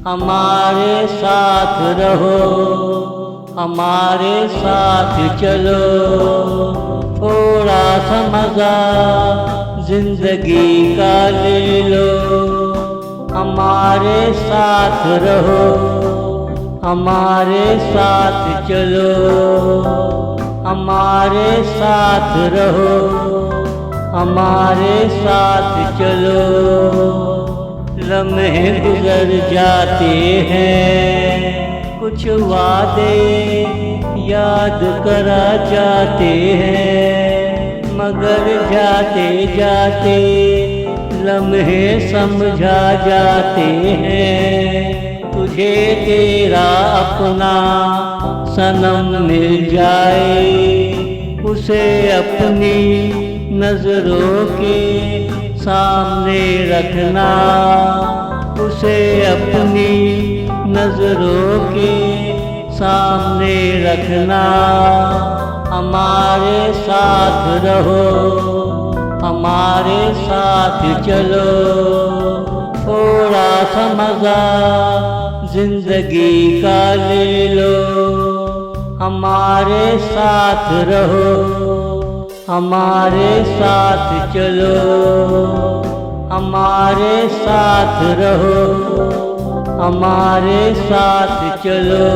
हमारे साथ रहो, हमारे साथ चलो, थोड़ा सा मजा जिंदगी का ले लो। हमारे साथ रहो, हमारे साथ चलो, हमारे साथ रहो, हमारे साथ चलो। लम्हे गुजर जाते हैं, कुछ वादे याद करा जाते हैं, मगर जाते जाते लम्हे समझा जाते हैं। तुझे तेरा अपना सनम मिल जाए, उसे अपनी नजरों के सामने रखना, उसे अपनी नजरों के सामने रखना। हमारे साथ रहो, हमारे साथ चलो, थोड़ा सा मजा जिंदगी का ले लो। हमारे साथ रहो, हमारे साथ चलो, हमारे साथ रहो, हमारे साथ चलो।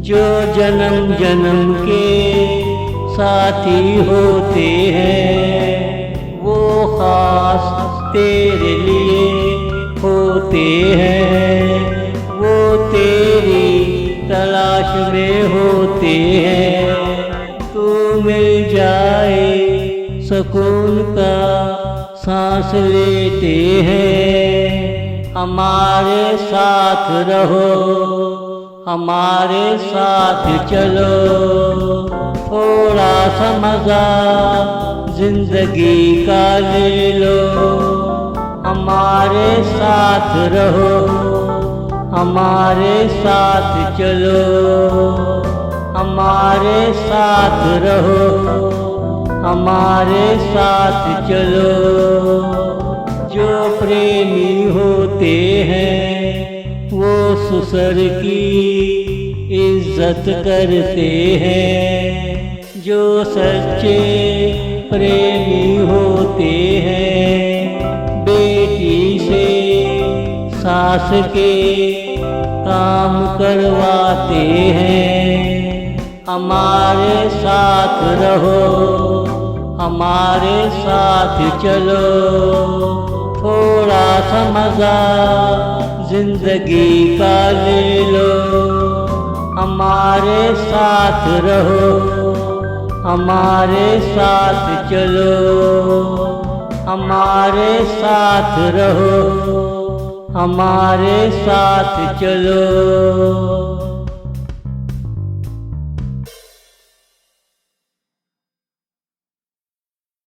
जो जन्म जन्म के साथी होते हैं, वो खास तेरे लिए होते हैं, वो तेरी तलाश में होते हैं। तू मिल जाए सुकून का सांस लेते हैं। हमारे साथ रहो, हमारे साथ चलो, थोड़ा सा मजा जिंदगी का ले लो। हमारे साथ रहो, हमारे साथ चलो, हमारे साथ रहो, हमारे साथ चलो। जो प्रेमी होते हैं वो ससुर की इज्जत करते हैं, जो सच्चे प्रेमी होते हैं बेटी से सास के काम करवाते हैं। हमारे साथ रहो, हमारे साथ चलो, थोड़ा सा मजा जिंदगी का ले लो। हमारे साथ रहो, हमारे साथ चलो, हमारे साथ रहो, हमारे साथ चलो।